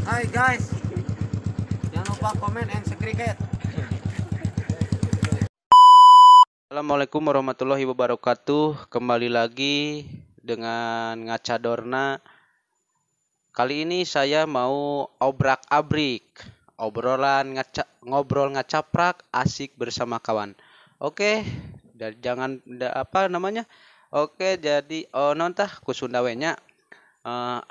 Hai guys, jangan lupa komen and subscribe. Assalamualaikum warahmatullahi wabarakatuh. Kembali lagi dengan Ngaca Dorna. Kali ini saya mau obrak-abrik, ngobrol ngacaprak asik bersama kawan. Oke, dan jangan apa namanya? Oke, jadi nontah kusundawenya.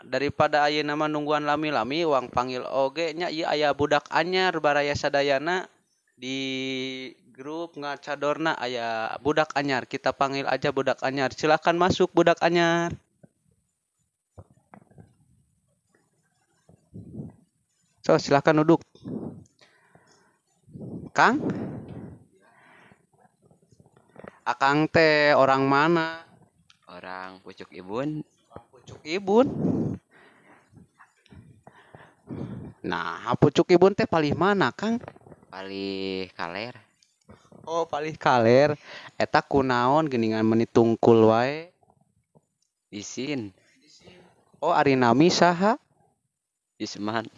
Daripada aya nama nungguan lami-lami uang panggil oge nya ieu aya budak anyar baraya sadayana di grup ngacadorna aya budak anyar, kita panggil aja budak anyar. Silakan masuk budak anyar. So, silakan duduk. Kang? Akang teh orang mana? Orang Pucuk Ibun. Pucuk Ibun. Nah, Pucuk Ibun teh palih mana, Kang? Palih Kaler. Oh, palih kaler. Eta kunaon geuningan meuni tungkul wae. Isin. Oh, ari nami saha? Isman.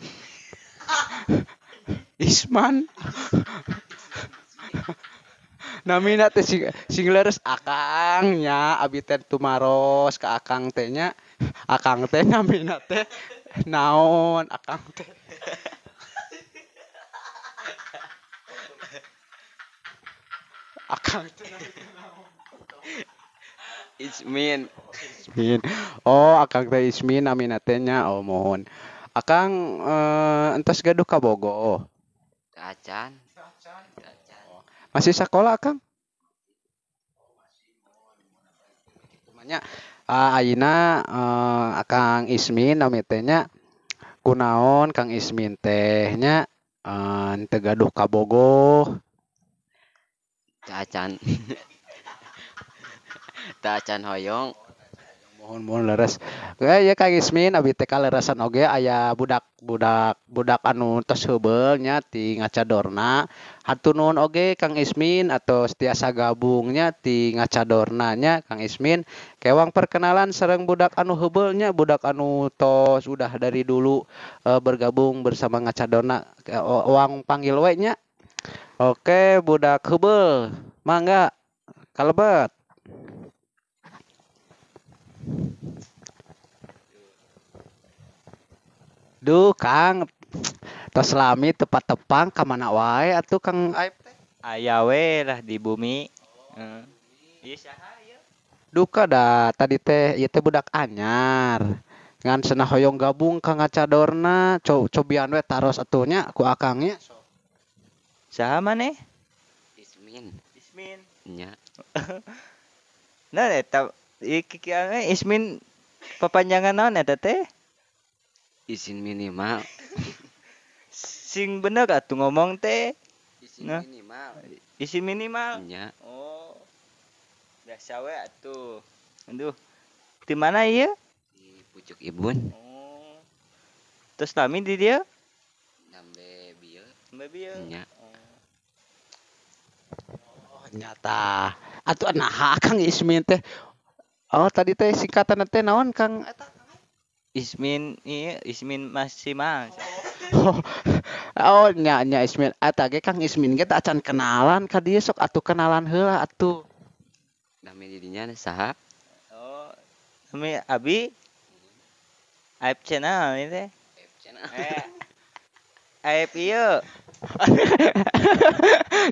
Isman. Namina teh sing leres akang nya, abi teh tumaros ka akang teh nya. Akang teh namina teh naon akang teh. Akang teh Ismin. Ismin. Oh, akang teh Ismin namina teh nya. Oh, mohon. Akang entos gaduh ka Bogo. Acan. Masih sekolah Kang? Nya ayeuna Kang Ismin nami teh nya kunaon Kang Ismin teh nya teu gaduh ka Bogoh. Acan. Acan hoyong. Mohon leres. Ya Kang Ismin abi teh kaleresan oge aya budak anu tos heubeul nya ti ngacadorna. Hatur nuhun oge Kang Ismin atau tiasa gabungnya ti ngacadorna nya Kang Ismin. Kewang perkenalan sareng budak anu heubeul nya, budak anu tos udah dari dulu bergabung bersama ngacadorna. Wang panggil we nya. Oke, budak heubeul. Mangga kalebet. Duh, Kang, tos lami tepat tepang ka mana wae atuh Kang Aip teh? Aya we lah di bumi. Ieu saha ieu? Duka da tadi teh ieu teh budak anyar. Ngan cenah hoyong gabung ka ngacadorna, cobian we taros atuh nya ku akangnya. Saha maneh? Ismin. Ismin. Nya. Nah eta kikieu Ismin papanjangan naon eta teh? Isin minimal. Sing bener atuh ngomong teh. Isin Nah. minimal. Isi minimal. Nya. Oh. Biasa we atuh. Aduh. Di mana ieu? Di Pucuk Ibun. Oh. Terus nami di dia? Nambe bieu. Babi ya. Nya. Oh, nyata. Atuh nah Kang Ismin teh. Oh, tadi teh singkatan teh naon Kang eta? Ismin ieu Ismin Masimal. Oh, oh nya Ismin. Eta ge Kang Ismin ge teh acan kenalan ka dieu sok atuh kenalan heula atuh. Nami didinya saha? Oh. Nami Abi. Aib channel ini teh. Channel. Aib ieu.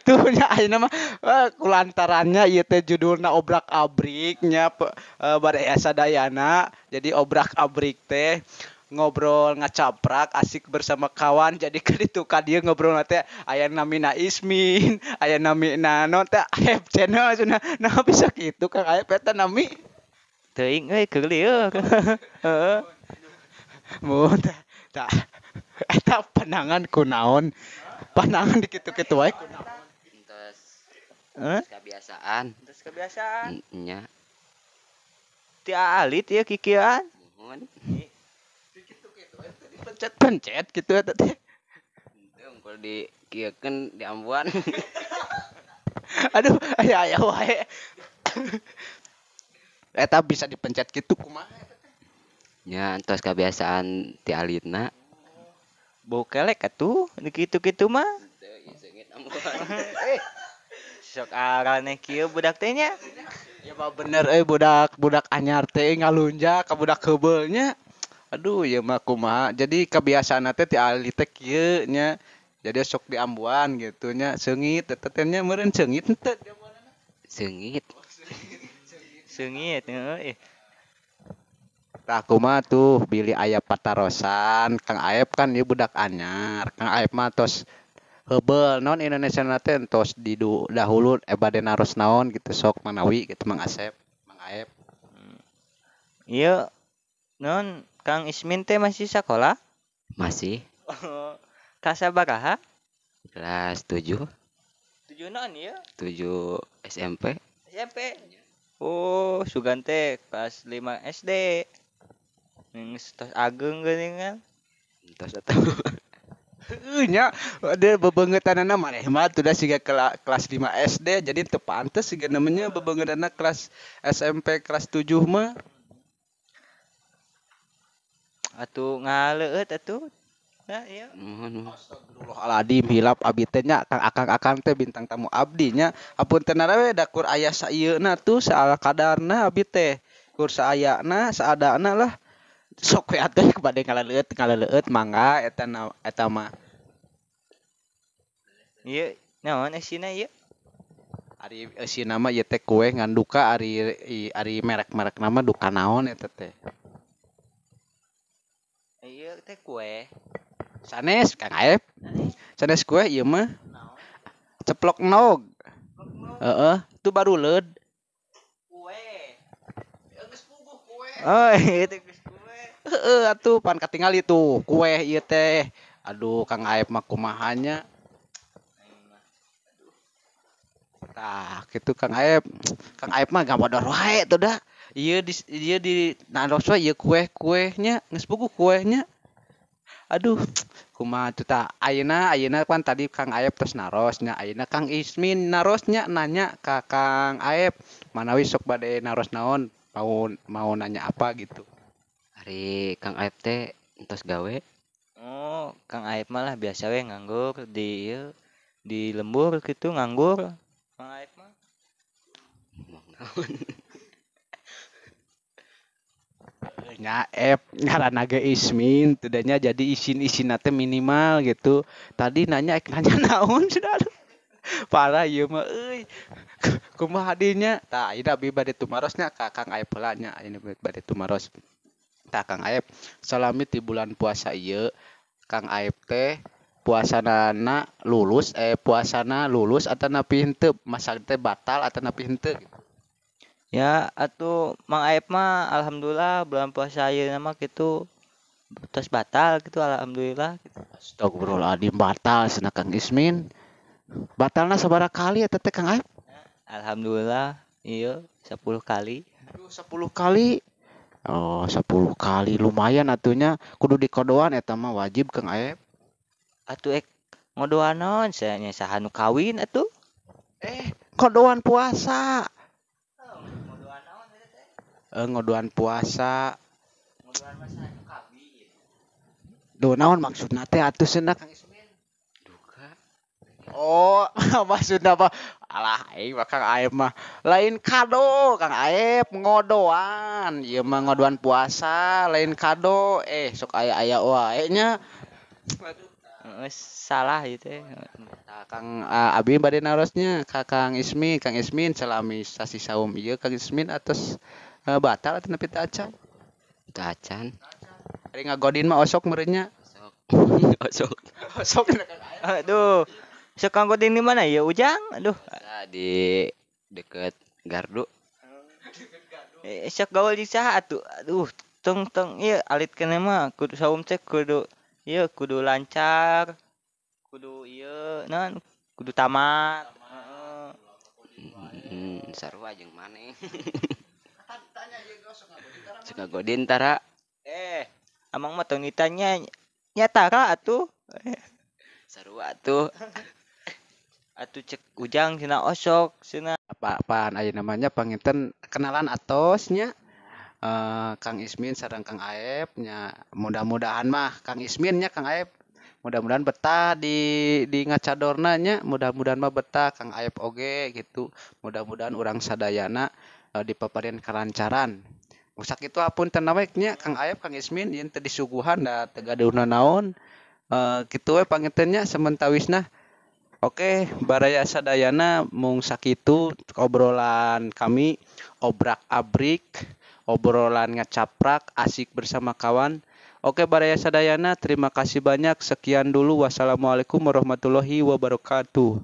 Tuh nya ayeuna mah kulantarannya ieu teh judulna obrak-abrik nya baraya sadayana. Jadi obrak-abrik teh ngobrol ngacaprak asik bersama kawan. Jadi ka ditu ka dieu ngobrol teh aya namina Ismin, aya namina naon teh Aep channel cenah. Nah bisa kitu Kang Aep eta nami. Teuing euy keur lieu. Heeh. Mun tah eta pandangan kunaon? Pandangan di kitu-kitu wae kunaon? Entos Heh? kebiasaan. Terus kebiasaan. Nya. Ti alit ieu kikieuan. Mohon. Pencet-pencet gitu eta teh. Teu ungkul di kieukeun di ambuan. Aduh, aya wae. Eta bisa dipencet gitu kumaha? Nya entos kebiasaan ti alitna. bau kelek atuh gitu-gitu mah. Teu seungit ambuan. Sok arane kieu budak teh nya. Ya mah bener budak anyar teh ngalunjak ka budak heubeulnya. Aduh ya mah kumaha. Jadi kebiasaan teh ti ahli teh kieu nya. Jadi sok di Ambuan gitu nya seungit tetenya meureun seungit henteu. Seungit. Seungit heuh. Tah kumaha tuh Billy aya patarosan, Kang Aep kan ieu budak anyar. Kang Aep mah tos heubeul naon Indonesia na teh tos di dahulu bade naros naon gitu sok manawi gitu Mang Asep, Mang Aep. Ieu non Kang Ismin teh masih sekolah? Masih Kelas sabaraha? kelas 7, 7 naon ieu? 7 SMP. SMP. Oh, sugan teh kelas 5 SD. Geus tos ageng geuning kan. Entos atuh. Heuh nya ada bebeungetanana maneh mah teh da siga kelas 5 SD jadi teu pantes siga namanya bebeungetanana kelas SMP kelas 7 mah. Atuh ngaleueut atuh. Nah, iya. Mohon. Astagfirullahaladzim hilap abdi teh nya akang teh bintang tamu abdi nya apunten we da kur aya saieuna tuh saala kadarna abdi teh kur saayana saadana lah sok we atuh bade ngaleueut mangga eta mah Ieu naon asina ieu? ari eusina mah ieu teh kue ngan duka ari merek-merek nama duka naon eta teh Ieu teh kue. sanes Kang Aep sanes kue ieu mah ceplok nog heeh itu baru leud Kue. Oh, ieu teh geus kue. heeh atuh pan katingali tuh kue ieu teh aduh Kang Aep mah kumahanya tah kitu Kang Aep mah gabodor wae tuh dah ieu di naros we ieu kue-kuenya geus puguh kuenya aduh kumaha tuh tah ayeuna kan tadi Kang Aep tos narosnya ayeuna Kang Ismin narosnya nanya ka Kang Aep manawi sok bade naros naon mau nanya apa gitu. Ari Kang Aep teh entos gawe. Oh, Kang Aep mah lah biasa we nganggur di ieu di lembur gitu nganggur. Kang Aep mah. Nya ngaranna ge Ismin tudanya jadi isin-isin teh minimal gitu tadi nanya naon sudah parah ieu mah euy kumaha dinya tah ida abi bade tumarosnya ka Kang Aep heula nya ini bade tumaros tah Kang Aep salami ti bulan puasa ieu Kang Aep teh puasana lulus atau napi henteu masa teh batal atau napi henteu gitu. Ya, atuh Mang Aep mah alhamdulillah bulan puasa ayeuna mah kitu tos batal gitu alhamdulillah gitu. Astagfirullahaladzim batal cenah Kang Ismin batalna sabaraha kali eta teh Kang Aep Alhamdulillah iya 10 kali. 10 kali. Oh, 10 kali lumayan atunya kudu dikodoan eta mah wajib Kang Aep. Atuh ngodoan naon saya nya saha nu kawin atuh? Kodoan puasa. Ngodoan naon eta teh? Ngodoan puasa. Ngodoan mah saha nu kawin. Duh naon maksudna teh atuh cenah Kang Ismin? Duka. Oh, maksudna apa? Alah aing mah Kang Aep mah lain kado Kang Aep ngodoan. Ieu mah ngodoan puasa lain kado. Sok aya wae nya. Salah ieu teh. Nah, Kang Abi bade narosnya ka Kang Ismin salami sasi saum ieu Kang Ismin atos batal atau nepi teu acan. Itu acan. Ari ngagodin mah osok meureunnya. Osok. Osok cenah Kang Aep. Aduh. Sok kanggoding di mana ya Ujang? Aduh. Nah, di deket Gardu. Sok gaul di saha atuh? Aduh, tong ieu alit keneh mah kudu saum teh kudu ieu kudu lancar. Kudu ieu naon? Kudu tamat. Heeh. Sarua jeung maneh. Suka godin tara. Amang mah tong ditanya nyatara atuh. Sarua tuh. Atuh cek Ujang cenah osok cenah. Apaan aya namanya panginten kenalan atosnya. Kang Ismin sareng Kang Aep nya mudah-mudahan mah Kang Ismin nya Kang Aep mudah-mudahan betah di ngacadorna nya, mudah-mudahan mah betah Kang Ayep oge gitu, mudah-mudahan urang sadayana dipaparin kalancaran. Musak itu apun tenaweknya Kang Ayep Kang Ismin yen teu disuguhan da teu gaduhna naon. Kitu we pangintennya sementawis. Oke, baraya sadayana mung sakitu obrolan kami, obrak-abrik, obrolan ngacaprak, asik bersama kawan. Oke, baraya sadayana, terima kasih banyak. Sekian dulu. Wassalamualaikum warahmatullahi wabarakatuh.